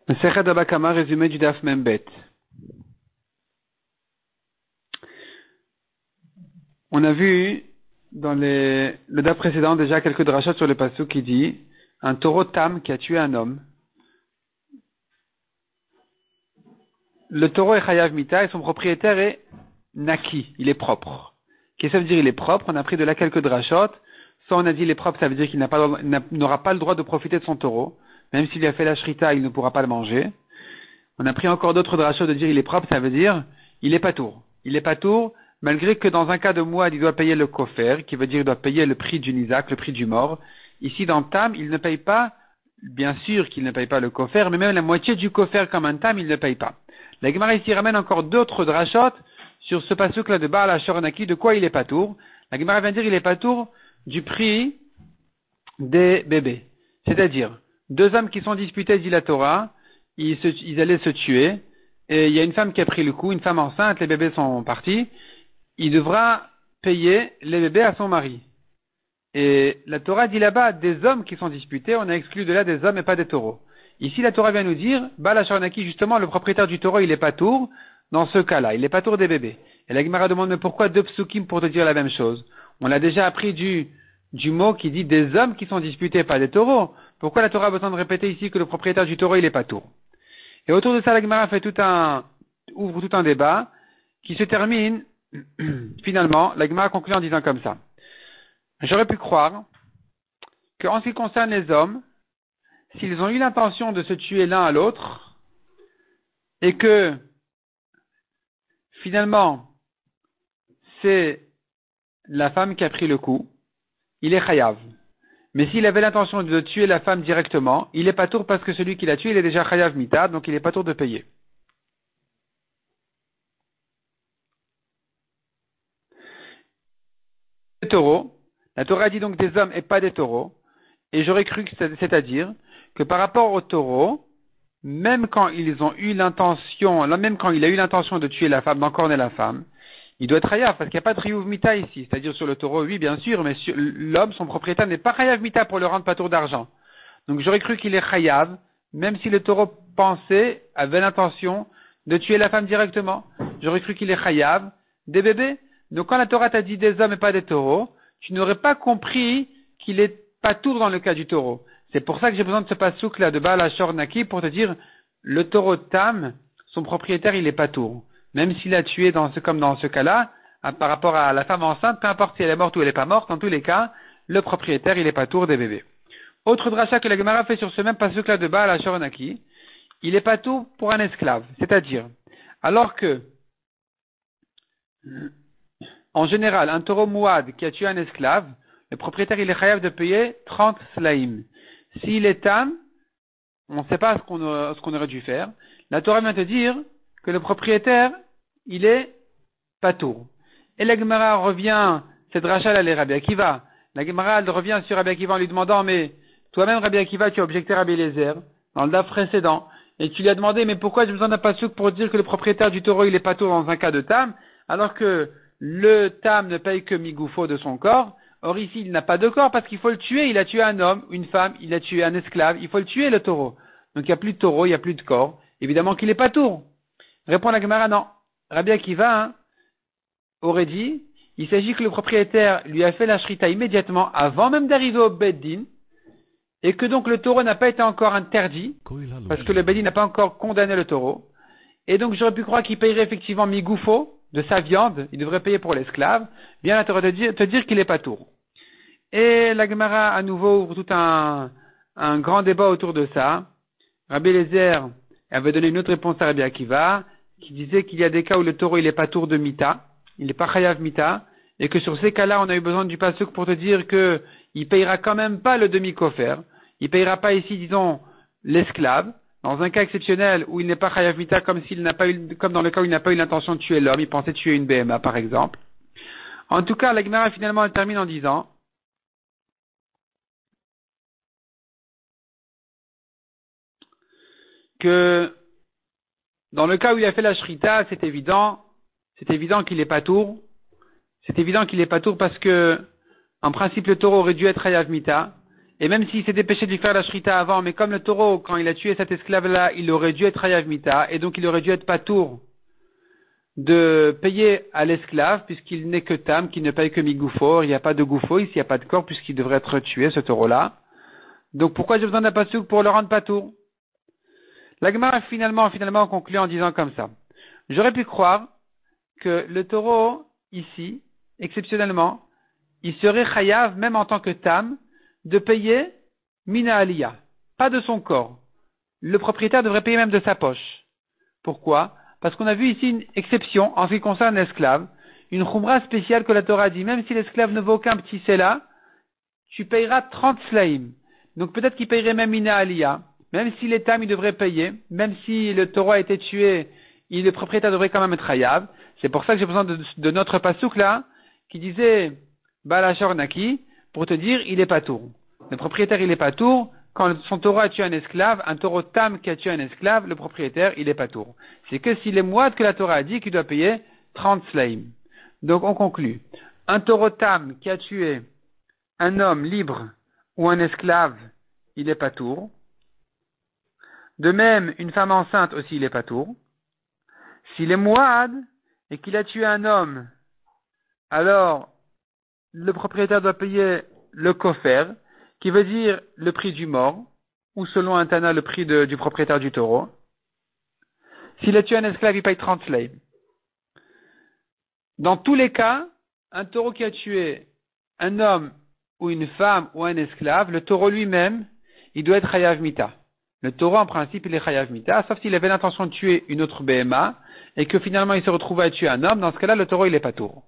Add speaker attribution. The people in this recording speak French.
Speaker 1: Masechet Baba Kama, résumé du Daf Membet. On a vu dans le Daf précédent déjà quelques drachot sur le passage qui dit un taureau tam qui a tué un homme. Le taureau est chayav mita et son propriétaire est naki, il est propre. Qu'est-ce que ça veut dire il est propre? On a pris de là quelques drachot. Soit on a dit il est propre, ça veut dire qu'il n'aura pas le droit de profiter de son taureau. Même s'il a fait la shrita, il ne pourra pas le manger. On a pris encore d'autres drachot de dire il est propre, ça veut dire il est patour. Il est patour, malgré que dans un cas de mouad, il doit payer le kofer, qui veut dire il doit payer le prix du nizak, le prix du mort. Ici, dans tam, il ne paye pas, bien sûr qu'il ne paye pas le kofer, mais même la moitié du kofer comme un tam, il ne paye pas. La Gemara ici ramène encore d'autres drachot sur ce pasuk-là de Baal HaShoronaki, de quoi il est patour. La Gemara vient dire il est patour du prix des bébés. C'est-à-dire, deux hommes qui sont disputés, dit la Torah, ils allaient se tuer, et il y a une femme qui a pris le coup, une femme enceinte, les bébés sont partis, il devra payer les bébés à son mari. Et la Torah dit là-bas des hommes qui sont disputés, on a exclu de là des hommes et pas des taureaux. Ici, la Torah vient nous dire, Baal HaShoronaki, justement, le propriétaire du taureau, il est patour, dans ce cas-là, il est patour des bébés. Et la Gemara demande, mais pourquoi deux psukim pour te dire la même chose? On l'a déjà appris du mot qui dit des hommes qui sont disputés, pas des taureaux. Pourquoi la Torah a besoin de répéter ici que le propriétaire du taureau, il est patour? Et autour de ça, la Gemara ouvre tout un débat qui se termine, finalement, la Gemara conclut en disant comme ça. J'aurais pu croire qu'en ce qui concerne les hommes, s'ils ont eu l'intention de se tuer l'un à l'autre, et que, finalement, c'est la femme qui a pris le coup, il est chayav. Mais s'il avait l'intention de tuer la femme directement, il est patour parce que celui qui l'a tué, il est déjà chayav mita, donc il est patour de payer. Les taureaux, la Torah dit donc des hommes et pas des taureaux, et j'aurais cru que c'est-à-dire que par rapport aux taureaux, même quand ils ont eu l'intention, même quand il a eu l'intention de tuer la femme, d'encorner la femme, il doit être chayav, parce qu'il n'y a pas de riyuv mita ici. C'est-à-dire sur le taureau, oui, bien sûr, mais sur l'homme, son propriétaire, n'est pas chayav mita pour le rendre patour d'argent. Donc j'aurais cru qu'il est chayav, même si le taureau avait l'intention de tuer la femme directement. J'aurais cru qu'il est chayav des bébés. Donc quand la Torah t'a dit des hommes et pas des taureaux, tu n'aurais pas compris qu'il est patour dans le cas du taureau. C'est pour ça que j'ai besoin de ce pasouk-là de Baal HaShoronaki pour te dire, le taureau tam, son propriétaire, il est patour. Même s'il a tué comme dans ce cas-là, par rapport à la femme enceinte, peu importe si elle est morte ou elle n'est pas morte, en tous les cas, le propriétaire, il est patour des bébés. Autre dracha que la Gemara fait sur ce même pasuk-là de Baal HaShoronaki, il est patour pour un esclave. C'est-à-dire, alors que, en général, un taureau mouad qui a tué un esclave, le propriétaire, il est chayav de payer 30 slaim. S'il est tam, on ne sait pas ce qu'on aurait dû faire. La Torah vient te dire que le propriétaire, il est patour. Et la Gemara revient, cette rachal elle est Rabbi Akiva. La Gemara elle revient sur Rabbi Akiva en lui demandant, mais toi-même Rabbi Akiva, tu as objecté Rabbi Eliezer dans le daf précédent. Et tu lui as demandé, mais pourquoi j'ai besoin d'un pasouk pour dire que le propriétaire du taureau, il est patour dans un cas de tam, alors que le tam ne paye que migoufo de son corps. Or ici, il n'a pas de corps parce qu'il faut le tuer. Il a tué un homme, une femme, il a tué un esclave. Il faut le tuer, le taureau. Donc il n'y a plus de taureau, il n'y a plus de corps. Évidemment qu'il est patour. Répond la Gemara, non. Rabbi Akiva aurait dit, il s'agit que le propriétaire lui a fait la shrita immédiatement avant même d'arriver au Beddin, et que donc le taureau n'a pas été encore interdit, parce que le Beddin n'a pas encore condamné le taureau. Et donc j'aurais pu croire qu'il payerait effectivement migoufo de sa viande, il devrait payer pour l'esclave. Bien là, tu aurais te dire qu'il est patour. Et la Gemara à nouveau ouvre tout un grand débat autour de ça. Rabbi Eliezer avait donné une autre réponse à Rabbi Akiva, qui disait qu'il y a des cas où le taureau il est patour de mita, il n'est pas chayav mita, et que sur ces cas-là on a eu besoin du pasuk pour te dire que il payera quand même pas le demi-kofer, il payera pas ici disons l'esclave, dans un cas exceptionnel où il n'est pas chayav mita comme dans le cas où il n'a pas eu l'intention de tuer l'homme, il pensait tuer une BMA par exemple. En tout cas, la Gemara finalement elle termine en disant que dans le cas où il a fait la shrita, c'est évident qu'il est patour. C'est évident qu'il est patour parce que, en principe, le taureau aurait dû être chayav mita. et même s'il s'est dépêché de lui faire la shrita avant, mais comme le taureau, quand il a tué cet esclave-là, il aurait dû être chayav mita, et donc il aurait dû être patour de payer à l'esclave, puisqu'il n'est que tam, qu'il ne paye que mi-goufo, il n'y a pas de goufo, ici il n'y a pas de corps, puisqu'il devrait être tué, ce taureau-là. Donc pourquoi j'ai besoin d'un pasouk pour le rendre patour? La Gemara finalement conclut en disant comme ça. J'aurais pu croire que le taureau, ici, exceptionnellement, il serait chayav, même en tant que tam, de payer mina aliyah, pas de son corps. Le propriétaire devrait payer même de sa poche. Pourquoi? Parce qu'on a vu ici une exception en ce qui concerne l'esclave, une khumra spéciale que la Torah dit, même si l'esclave ne vaut aucun petit séla, tu payeras 30 slaim. Donc peut-être qu'il payerait même mina aliyah, même si les tam il devrait payer, même si le taureau a été tué, le propriétaire devrait quand même être chayav. C'est pour ça que j'ai besoin de notre pasouk là, qui disait Balashor Naki, pour te dire il est patour. Le propriétaire il est patour. Quand son taureau a tué un esclave, un taureau tam qui a tué un esclave, le propriétaire, il est patour. C'est que s'il est mouad que la Torah a dit qu'il doit payer 30 slaim. Donc on conclut. Un taureau tam qui a tué un homme libre ou un esclave, il est patour. De même, une femme enceinte aussi, il est patour. S'il est mouad et qu'il a tué un homme, alors le propriétaire doit payer le kofer, qui veut dire le prix du mort, ou selon un Tana, le prix du propriétaire du taureau. S'il a tué un esclave, il paye 30 slaves. Dans tous les cas, un taureau qui a tué un homme ou une femme ou un esclave, le taureau lui-même, il doit être chayav mita. Le taureau, en principe, il est chayav mita, sauf s'il avait l'intention de tuer une autre BMA, et que finalement il se retrouve à tuer un homme, dans ce cas-là, le taureau, il est pas tour.